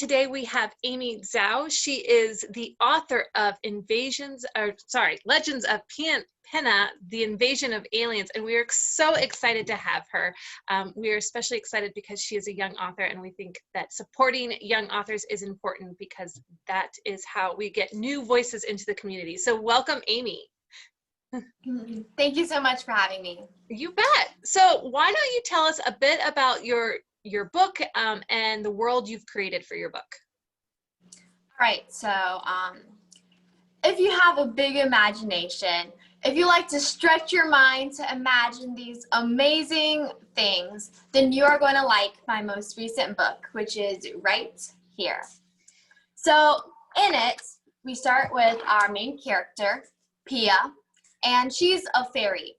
today we have Amy Zhao. She is the author of Legends of Pinena, The Invasion of Aliens, and we are so excited to have her. We are especially excited because she is a young author, and we think that supporting young authors is important because that is how we get new voices into the community. So welcome, Amy. Thank you so much for having me. You bet. So why don't you tell us a bit about your book and the world you've created for your book? All right, so if you have a big imagination, if you like to stretch your mind to imagine these amazing things, then you are going to like my most recent book, which is right here. So in it, we start with our main character, Pia, and she's a fairy.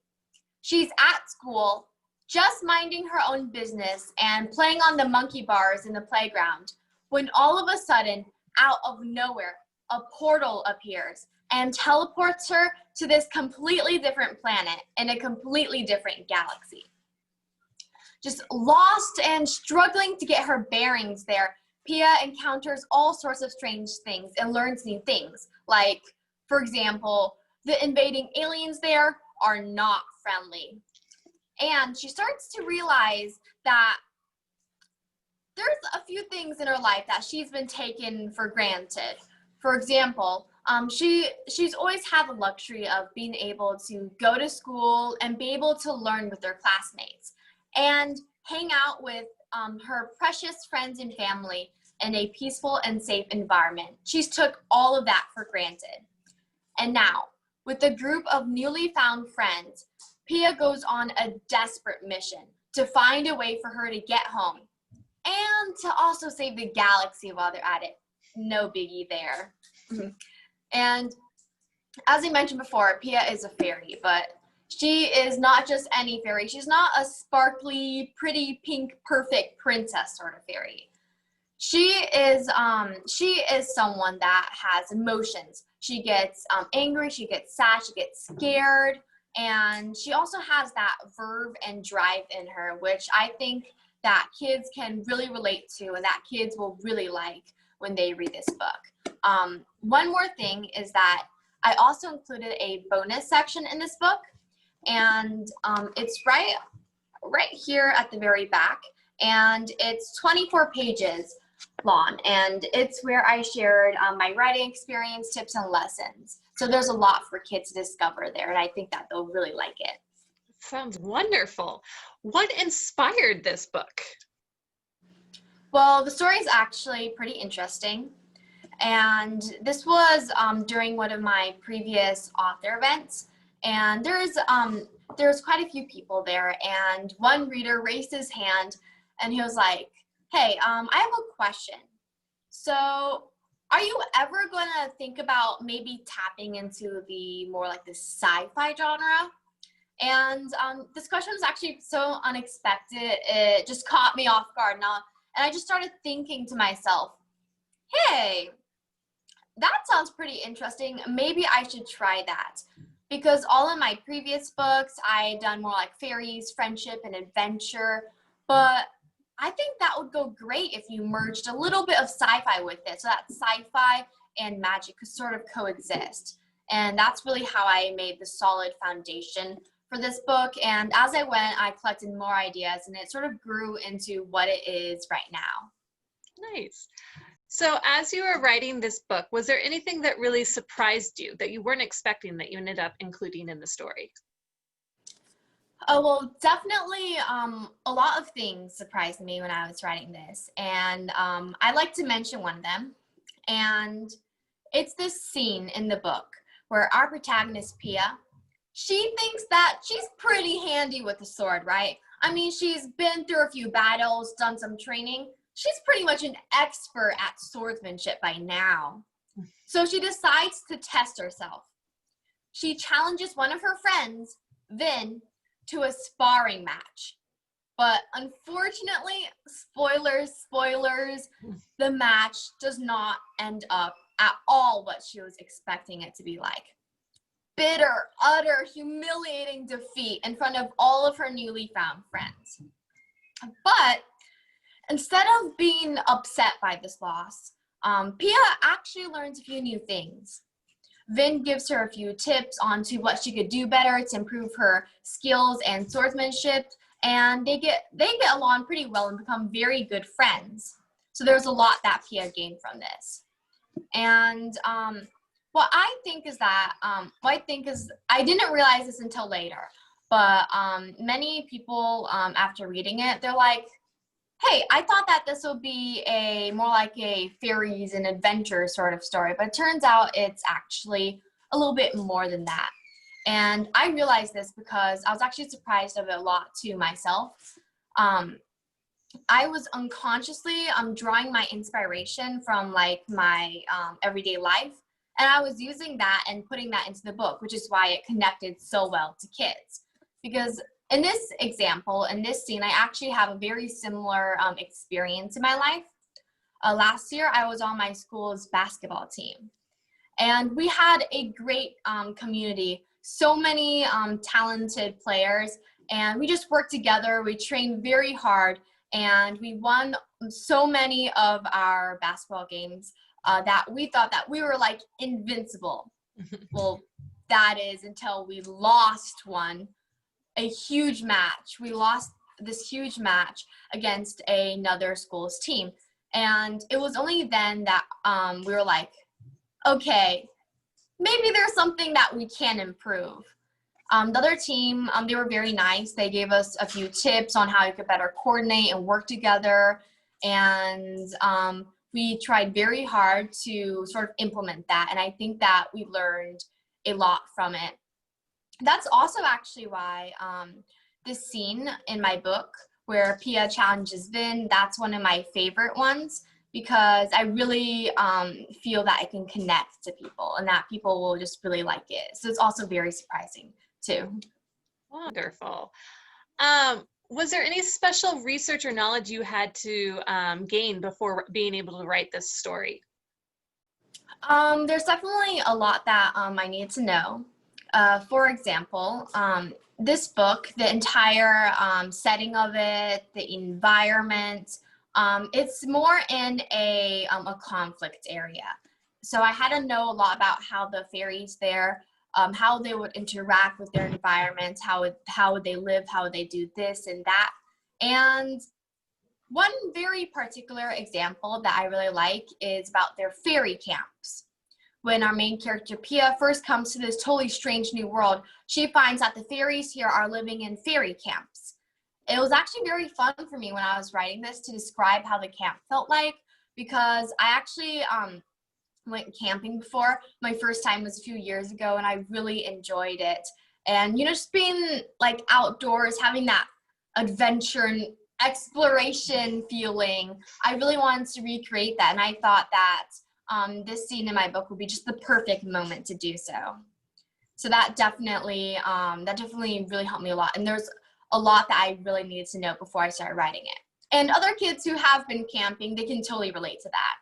She's at school, just minding her own business and playing on the monkey bars in the playground, when all of a sudden, out of nowhere, a portal appears and teleports her to this completely different planet in a completely different galaxy. Just lost and struggling to get her bearings there, Pia encounters all sorts of strange things and learns new things. Like, for example, the invading aliens there are not friendly. And she starts to realize that there's a few things in her life that she's been taken for granted. For example, she's always had the luxury of being able to go to school and be able to learn with her classmates and hang out with her precious friends and family in a peaceful and safe environment. She's took all of that for granted. And now, with a group of newly found friends, Pia goes on a desperate mission to find a way for her to get home and to also save the galaxy while they're at it. No biggie there. And as I mentioned before, Pia is a fairy, but she is not just any fairy. She's not a sparkly, pretty, pink, perfect princess sort of fairy. She is someone that has emotions. She gets angry, she gets sad, she gets scared, and she also has that verve and drive in her, which I think that kids can really relate to and that kids will really like when they read this book. One more thing is that I also included a bonus section in this book, and it's right here at the very back, and it's 24 pages long, and it's where I shared my writing experience, tips, and lessons. So there's a lot for kids to discover there, and I think that they'll really like it. Sounds wonderful. What inspired this book? Well, the story is actually pretty interesting, and this was during one of my previous author events, and there's quite a few people there, and one reader raised his hand, and he was like, "Hey, I have a question. So are you ever going to think about maybe tapping into the more like the sci-fi genre?" And this question was actually so unexpected. It just caught me off guard. And I just started thinking to myself, hey, that sounds pretty interesting. Maybe I should try that. Because all of my previous books, I'd done more like fairies, friendship, and adventure. But I think that would go great if you merged a little bit of sci-fi with it, so that sci-fi and magic could sort of coexist. And that's really how I made the solid foundation for this book. And as I went, I collected more ideas, and it sort of grew into what it is right now. Nice. So as you were writing this book, was there anything that really surprised you that you weren't expecting that you ended up including in the story? Oh, well, definitely a lot of things surprised me when I was writing this, and I'd like to mention one of them, and it's this scene in the book where our protagonist, Pia, she thinks that she's pretty handy with a sword, right? I mean, she's been through a few battles, done some training. She's pretty much an expert at swordsmanship by now. So she decides to test herself. She challenges one of her friends, Vin, to a sparring match. But unfortunately, spoilers, the match does not end up at all what she was expecting it to be like. Bitter, utter, humiliating defeat in front of all of her newly found friends. But Instead of being upset by this loss, Pia actually learns a few new things. Vin gives her a few tips on to what she could do better to improve her skills and swordsmanship, and they get along pretty well and become very good friends. So there's a lot that Pia gained from this. And what I think is I didn't realize this until later, but many people after reading it, they're like, hey, I thought that this would be more like a fairies and adventure sort of story, but it turns out it's actually a little bit more than that. And I realized this because I was actually surprised of it a lot to myself. I was unconsciously drawing my inspiration from like my everyday life, and I was using that and putting that into the book, which is why it connected so well to kids. Because in this example, in this scene, I actually have a very similar experience in my life. Last year, I was on my school's basketball team, and we had a great community, so many talented players, and we just worked together. We trained very hard, and we won so many of our basketball games that we thought that we were like invincible. Well, that is until we lost a huge match. We lost this huge match against another school's team. And it was only then that we were like, okay, maybe there's something that we can improve. The other team, they were very nice. They gave us a few tips on how you could better coordinate and work together. And we tried very hard to sort of implement that. And I think that we learned a lot from it. That's also actually why this scene in my book where Pia challenges Vin, that's one of my favorite ones, because I really feel that it can connect to people and that people will just really like it. So it's also very surprising too. Wonderful. Was there any special research or knowledge you had to gain before being able to write this story? There's definitely a lot that I needed to know. For example, this book, the entire setting of it, the environment, it's more in a conflict area. So I had to know a lot about how the fairies there, how they would interact with their environments, how would they live, how would they do this and that. And one very particular example that I really like is about their fairy camps. When our main character Pia first comes to this totally strange new world, she finds that the fairies here are living in fairy camps. It was actually very fun for me when I was writing this to describe how the camp felt like, because I actually went camping before. My first time was a few years ago, and I really enjoyed it. And, you know, just being like outdoors, having that adventure and exploration feeling, I really wanted to recreate that. And I thought that this scene in my book would be just the perfect moment to do so. So that definitely really helped me a lot. And there's a lot that I really needed to know before I started writing it. And other kids who have been camping, they can totally relate to that.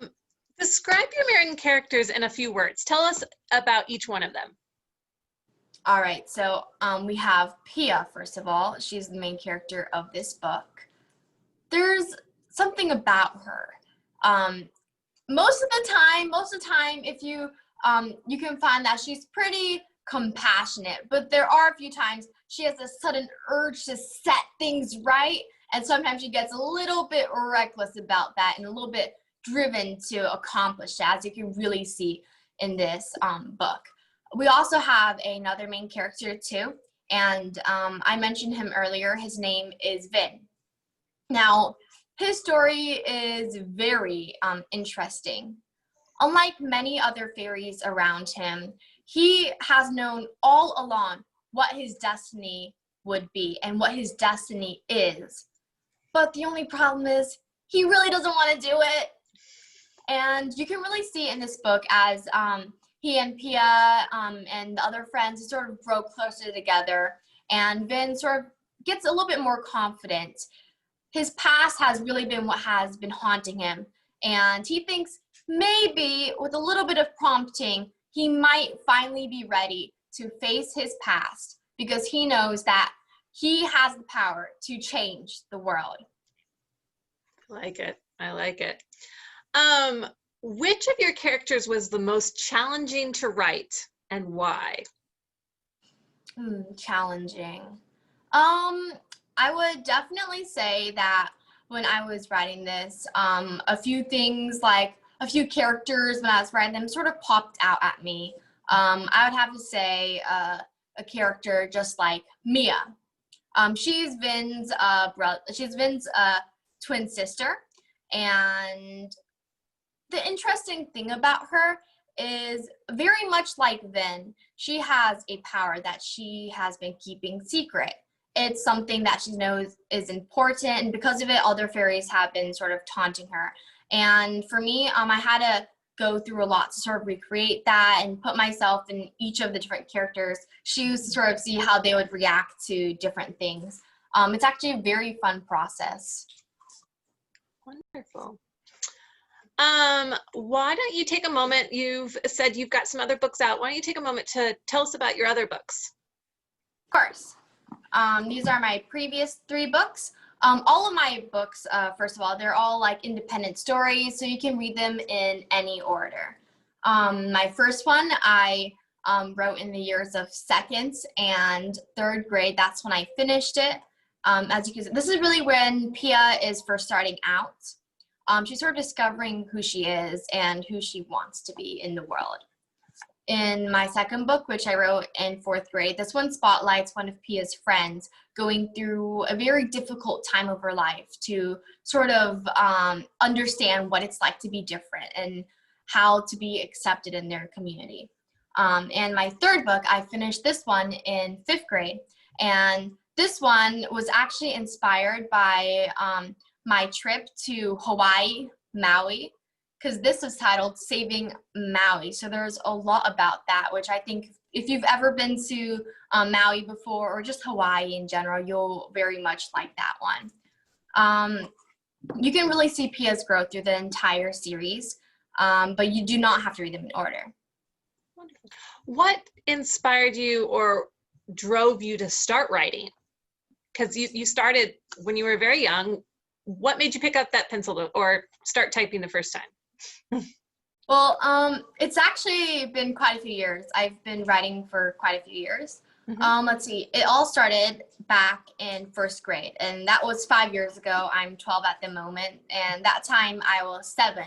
Yeah. Describe your main characters in a few words. Tell us about each one of them. All right, so we have Pia, first of all. She's the main character of this book. There's something about her. Most of the time, if you can find that she's pretty compassionate, but there are a few times she has a sudden urge to set things right, and sometimes she gets a little bit reckless about that and a little bit driven to accomplish that, as you can really see in this book. We also have another main character too, and I mentioned him earlier. His name is Vin. Now, his story is very interesting. Unlike many other fairies around him, he has known all along what his destiny would be and what his destiny is. But the only problem is he really doesn't want to do it. And you can really see in this book as he and Pia and the other friends sort of grow closer together, and Vin sort of gets a little bit more confident. His past has really been what has been haunting him, and he thinks maybe with a little bit of prompting, he might finally be ready to face his past, because he knows that he has the power to change the world. I like it. I like it. Which of your characters was the most challenging to write and why? Challenging. I would definitely say that when I was writing this, a few things, like a few characters when I was writing them, sort of popped out at me. I would have to say a character just like Mia. She's Vin's twin sister, and the interesting thing about her is, very much like Vin, she has a power that she has been keeping secret. It's something that she knows is important, and because of it, other fairies have been sort of taunting her. And for me, I had to go through a lot to sort of recreate that and put myself in each of the different characters' shoes to sort of see how they would react to different things. It's actually a very fun process. Wonderful. Why don't you take a moment? You've said you've got some other books out. Why don't you take a moment to tell us about your other books? Of course. These are my previous 3 books. All of my books, first of all, they're all like independent stories, so you can read them in any order. My first one I wrote in the years of 2nd and 3rd grade. That's when I finished it. As you can see, this is really when Pia is first starting out. She's sort of discovering who she is and who she wants to be in the world. In my second book, which I wrote in 4th grade, this one spotlights one of Pia's friends going through a very difficult time of her life to sort of understand what it's like to be different and how to be accepted in their community. And my 3rd book, I finished this one in 5th grade, and this one was actually inspired by my trip to Hawaii, Maui, because this is titled Saving Maui. So there's a lot about that, which I think if you've ever been to Maui before, or just Hawaii in general, you'll very much like that one. You can really see Pia's growth through the entire series, but you do not have to read them in order. Wonderful. What inspired you or drove you to start writing? Because you started when you were very young. What made you pick up that pencil or start typing the first time? Well, it's actually been quite a few years. I've been writing for quite a few years. Let's see, it all started back in 1st grade, and that was 5 years ago. I'm 12 at the moment, and that time I was 7.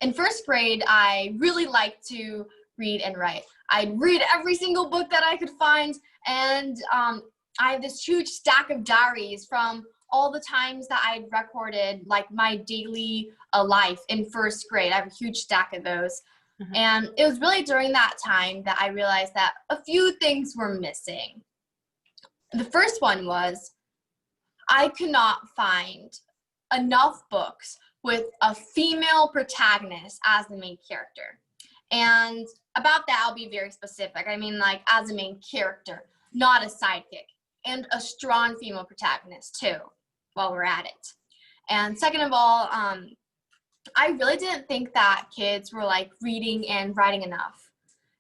In 1st grade, I really liked to read and write. I'd read every single book that I could find, and I have this huge stack of diaries from all the times that I'd recorded like my daily life in 1st grade. I have a huge stack of those. And it was really during that time that I realized that a few things were missing. The first one was I could not find enough books with a female protagonist as the main character. And about that, I'll be very specific. I mean, like, as a main character, not a sidekick, and a strong female protagonist too, while we're at it. And second of all, I really didn't think that kids were like reading and writing enough,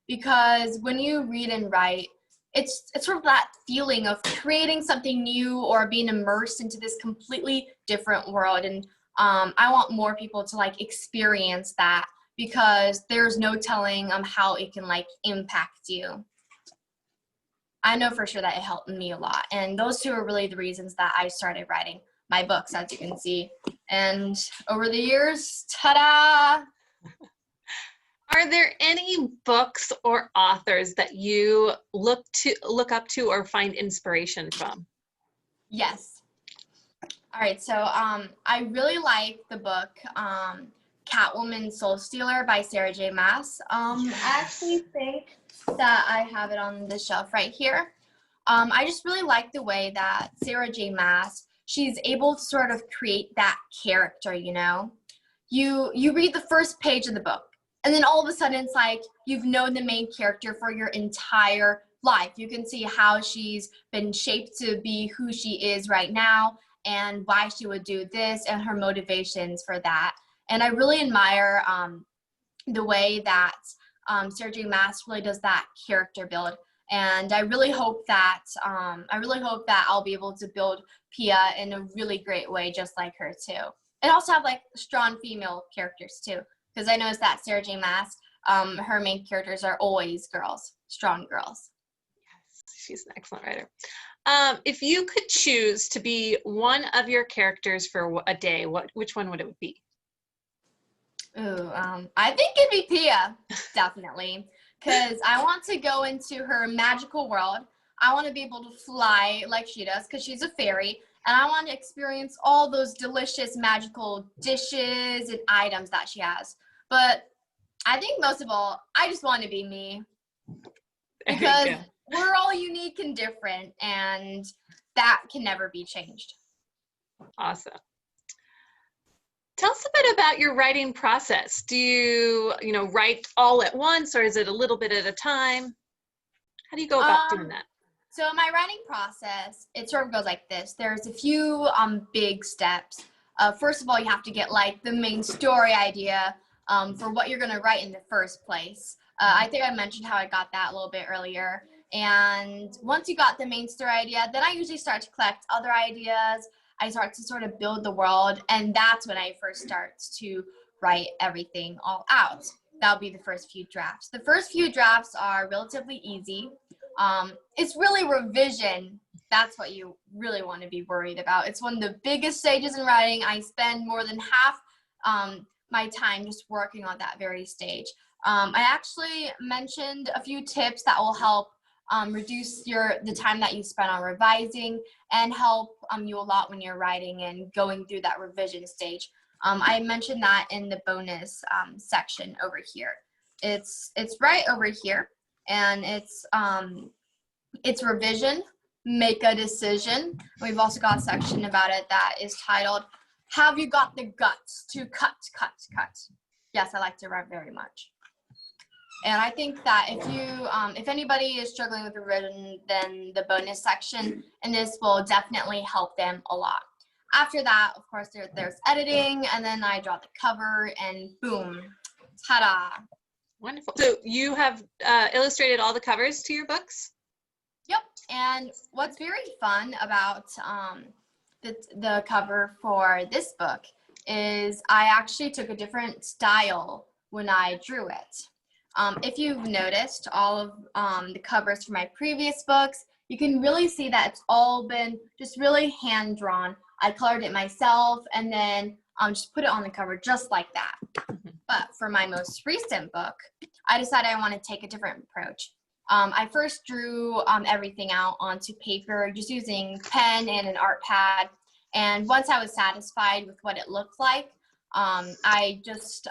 because when you read and write, it's sort of that feeling of creating something new or being immersed into this completely different world. And I want more people to like experience that, because there's no telling how it can like impact you. I know for sure that it helped me a lot. And those two are really the reasons that I started writing my books, as you can see. And over the years, ta-da! Are there any books or authors that you look up to or find inspiration from? Yes. All right, so I really like the book Catwoman Soul Stealer by Sarah J. Maas. I actually think that I have it on the shelf right here. I just really like the way that Sarah J. Maas, she's able to sort of create that character, you know? You read the first page of the book, and then all of a sudden it's like you've known the main character for your entire life. You can see how she's been shaped to be who she is right now, and why she would do this, and her motivations for that. And I really admire the way that Sarah J. Maas really does that character build. And I really hope that I'll be able to build Pia in a really great way, just like her too. And also have like strong female characters too, because I noticed that Sarah J. Maas, her main characters are always girls, strong girls. Yes, she's an excellent writer. If you could choose to be one of your characters for a day, which one would it be? Ooh, I think it'd be Pia, definitely, because I want to go into her magical world. I want to be able to fly like she does, because she's a fairy, and I want to experience all those delicious magical dishes and items that she has. But I think most of all, I just want to be me, because we're all unique and different, and that can never be changed. Awesome. Tell us a bit about your writing process. Do you, write all at once, or is it a little bit at a time? How do you go about doing that? So my writing process, it sort of goes like this. There's a few big steps. First of all, you have to get like the main story idea for what you're going to write in the first place. I think I mentioned how I got that a little bit earlier. And once you got the main story idea, then I usually start to collect other ideas. I start to sort of build the world, and that's when I first start to write everything all out. That'll be the first few drafts. The first few drafts are relatively easy. It's really revision. That's what you really want to be worried about. It's one of the biggest stages in writing. I spend more than half my time just working on that very stage. I actually mentioned a few tips that will help reduce the time that you spend on revising and help you a lot when you're writing and going through that revision stage. I mentioned that in the bonus section over here. It's right over here, and it's revision, make a decision. We've also got a section about it that is titled, "Have you got the guts to cut, cut, cut?" Yes, I like to write very much. And I think that if anybody is struggling with revision, then the bonus section in this will definitely help them a lot. After that, of course, there's editing, and then I draw the cover, and boom, ta-da. Wonderful. So you have illustrated all the covers to your books? Yep. And what's very fun about the cover for this book is I actually took a different style when I drew it. If you've noticed all of the covers for my previous books, you can really see that it's all been just really hand drawn. I colored it myself and then just put it on the cover just like that. But for my most recent book, I decided I want to take a different approach. I first drew everything out onto paper just using pen and an art pad. And once I was satisfied with what it looked like, I used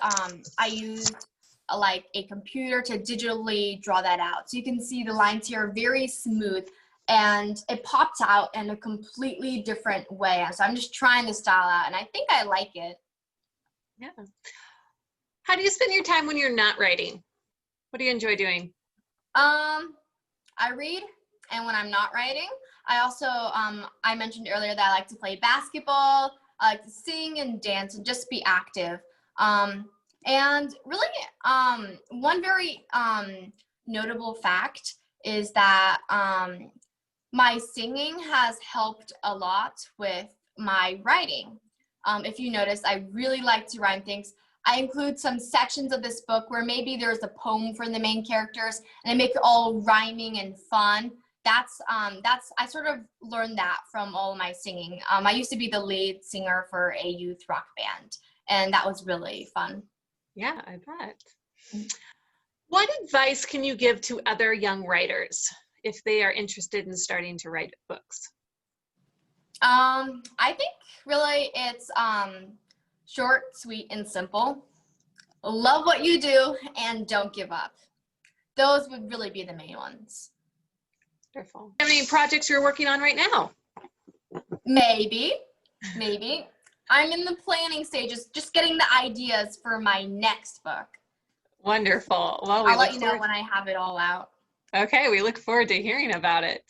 like a computer to digitally draw that out. So you can see the lines here are very smooth, and it pops out in a completely different way. So I'm just trying the style out, and I think I like it. Yeah. How do you spend your time when you're not writing? What do you enjoy doing? I read, and when I'm not writing, I also, I mentioned earlier that I like to play basketball, I like to sing and dance and just be active. And really, one very notable fact is that my singing has helped a lot with my writing. If you notice, I really like to rhyme things. I include some sections of this book where maybe there's a poem from the main characters, and I make it all rhyming and fun. I sort of learned that from all my singing. I used to be the lead singer for a youth rock band, and that was really fun. Yeah, I bet. What advice can you give to other young writers if they are interested in starting to write books? I think really it's short, sweet, and simple. Love what you do and don't give up. Those would really be the main ones. Wonderful. How many projects you're working on right now? Maybe. I'm in the planning stages, just getting the ideas for my next book. Wonderful. Well, I'll let you know when I have it all out. Okay, we look forward to hearing about it.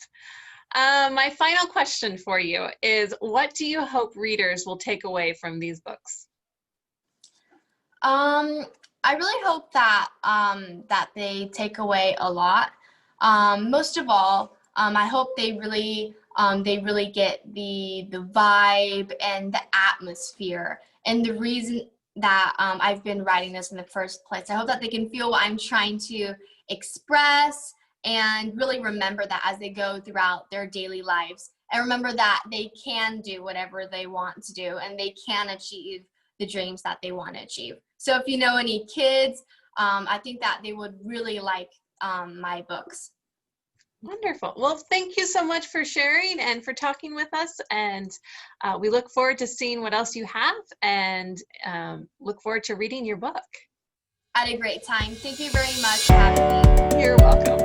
My final question for you is, what do you hope readers will take away from these books? I really hope that that they take away a lot. Most of all, I hope they really get the vibe and the atmosphere and the reason that I've been writing this in the first place. I hope that they can feel what I'm trying to express and really remember that as they go throughout their daily lives, and remember that they can do whatever they want to do and they can achieve the dreams that they want to achieve. So if you know any kids, I think that they would really like my books. Wonderful. Well, thank you so much for sharing and for talking with us. And we look forward to seeing what else you have, and look forward to reading your book. I had a great time. Thank you very much for having me. You're welcome.